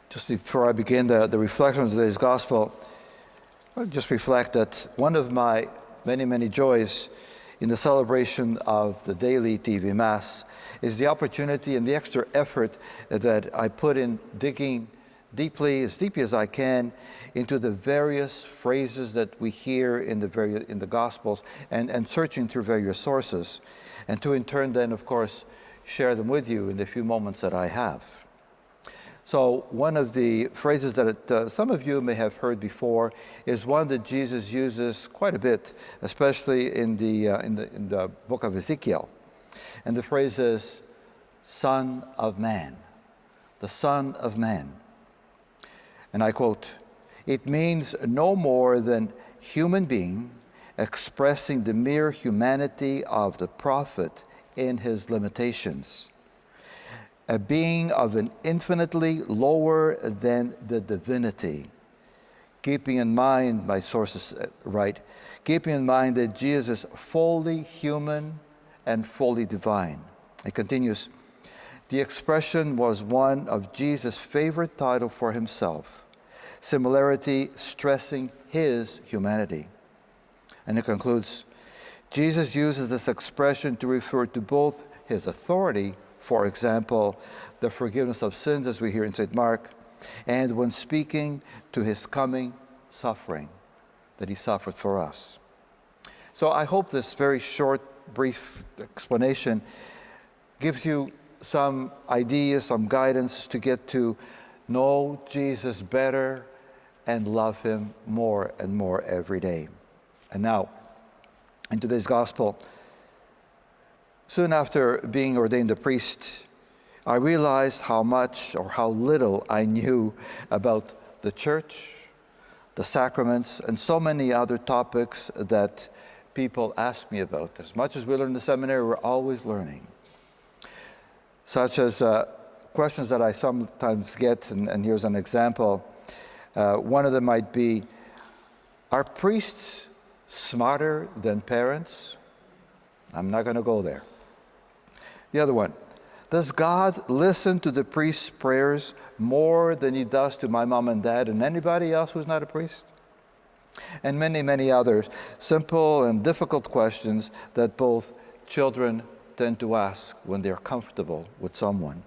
Just before I begin the reflection of today's gospel, I'll just reflect that one of my many, many joys in the celebration of the daily TV Mass is the opportunity and the extra effort that I put in digging deeply, as deeply as I can, into the various phrases that we hear in the Gospels and searching through various sources, and to in turn then, of course, share them with you in the few moments that I have. So one of the phrases that some of you may have heard before is one that Jesus uses quite a bit, especially in the book of Ezekiel. And the phrase is, Son of Man, the Son of Man. And I quote, "It means no more than human being expressing the mere humanity of the prophet in his limitations. A being of an infinitely lower than the divinity." Keeping in mind, my sources write, keeping in mind that Jesus is fully human and fully divine. It continues, "The expression was one of Jesus' favorite title for himself, similarity stressing his humanity." And it concludes, Jesus uses this expression to refer to both his authority, for example, the forgiveness of sins, as we hear in St. Mark, and when speaking to his coming suffering, that he suffered for us. So I hope this very short, brief explanation gives you some ideas, some guidance to get to know Jesus better and love him more and more every day. And now, in today's gospel, soon after being ordained a priest, I realized how much or how little I knew about the church, the sacraments, and so many other topics that people ask me about. As much as we learn in the seminary, we're always learning. Such as questions that I sometimes get, and here's an example. One of them might be, are priests smarter than parents? I'm not going to go there. The other one, does God listen to the priest's prayers more than he does to my mom and dad and anybody else who's not a priest? And many, many others, simple and difficult questions that both children tend to ask when they're comfortable with someone.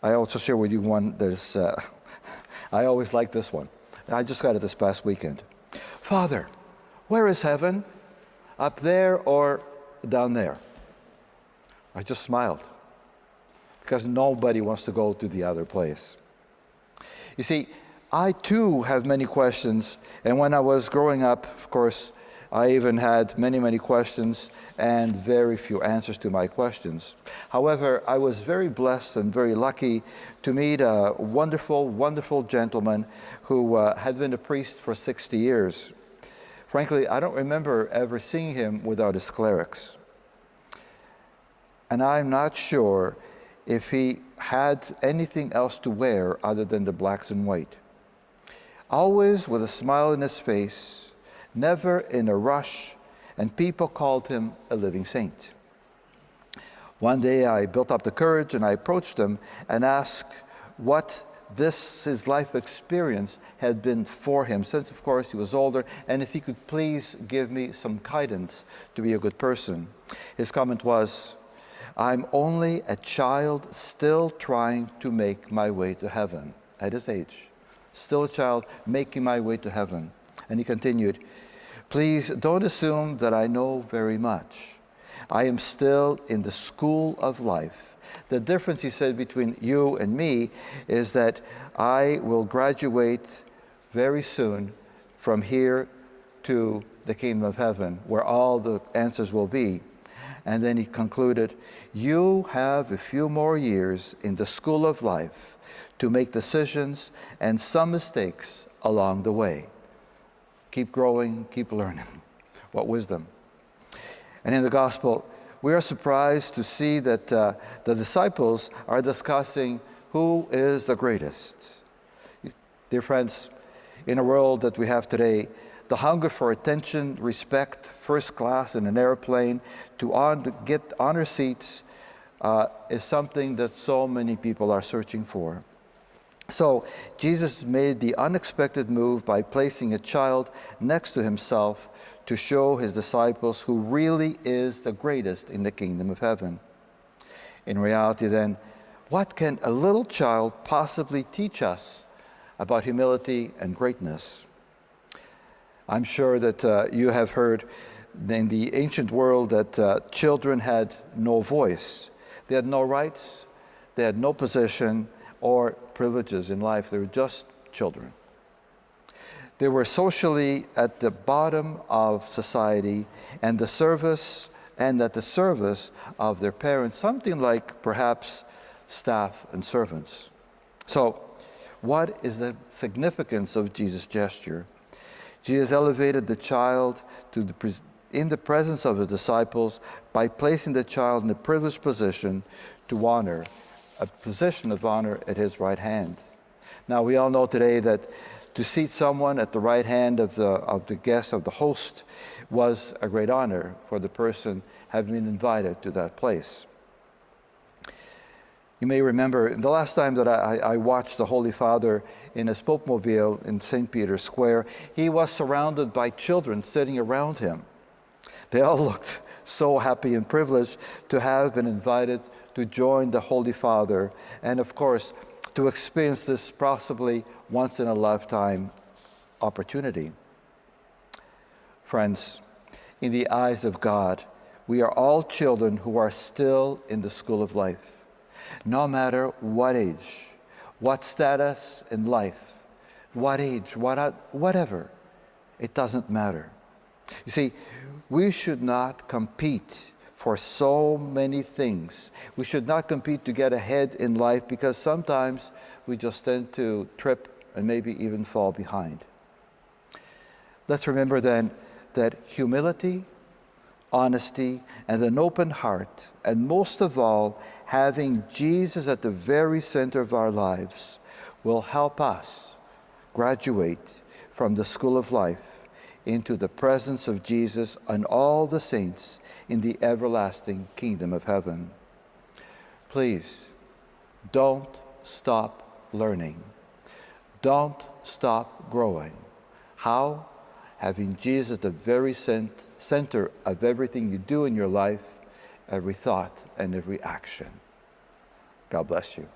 I also share with you one that's, I always like this one. I just got it this past weekend. Father, where is heaven? Up there or down there? I just smiled because nobody wants to go to the other place. You see, I too have many questions, and when I was growing up, of course, I even had many, many questions and very few answers to my questions. However, I was very blessed and very lucky to meet a wonderful, wonderful gentleman who had been a priest for 60 years. Frankly, I don't remember ever seeing him without his clerics. And I'm not sure if he had anything else to wear other than the blacks and white. Always with a smile on his face, never in a rush, and people called him a living saint. One day I built up the courage and I approached him and asked what his life experience had been for him, since of course he was older, and if he could please give me some guidance to be a good person. His comment was, "I'm only a child still trying to make my way to heaven." At his age, still a child making my way to heaven. And he continued, "Please don't assume that I know very much. I am still in the school of life. The difference," he said, "between you and me is that I will graduate very soon from here to the kingdom of heaven, where all the answers will be." And then he concluded, "You have a few more years in the school of life to make decisions and some mistakes along the way. Keep growing, keep learning." What wisdom. And in the gospel, we are surprised to see that the disciples are discussing who is the greatest. Dear friends, in a world that we have today, the hunger for attention, respect, first class in an airplane, to get honor seats is something that so many people are searching for. So Jesus made the unexpected move by placing a child next to himself to show his disciples who really is the greatest in the kingdom of heaven. In reality, then, what can a little child possibly teach us about humility and greatness? I'm sure that you have heard in the ancient world that children had no voice. They had no rights, they had no position or privileges in life. They were just children. They were socially at the bottom of society and at the service of their parents, something like perhaps staff and servants. So, what is the significance of Jesus' gesture? Jesus elevated the child in the presence of his disciples by placing the child in a privileged position to honor, a position of honor at his right hand. Now, we all know today that to seat someone at the right hand of the guest, of the host, was a great honor for the person having been invited to that place. You may remember the last time that I watched the Holy Father in his Popemobile in St. Peter's Square, he was surrounded by children sitting around him. They all looked so happy and privileged to have been invited to join the Holy Father and, of course, to experience this possibly once-in-a-lifetime opportunity. Friends, in the eyes of God, we are all children who are still in the school of life. No matter what age, what status in life, what age, whatever, it doesn't matter. You see, we should not compete for so many things. We should not compete to get ahead in life because sometimes we just tend to trip and maybe even fall behind. Let's remember then that humility, honesty, and an open heart, and most of all, having Jesus at the very center of our lives, will help us graduate from the school of life into the presence of Jesus and all the saints in the everlasting kingdom of heaven. Please, don't stop learning. Don't stop growing. How? Having Jesus at the very center of everything you do in your life, every thought and every action. God bless you.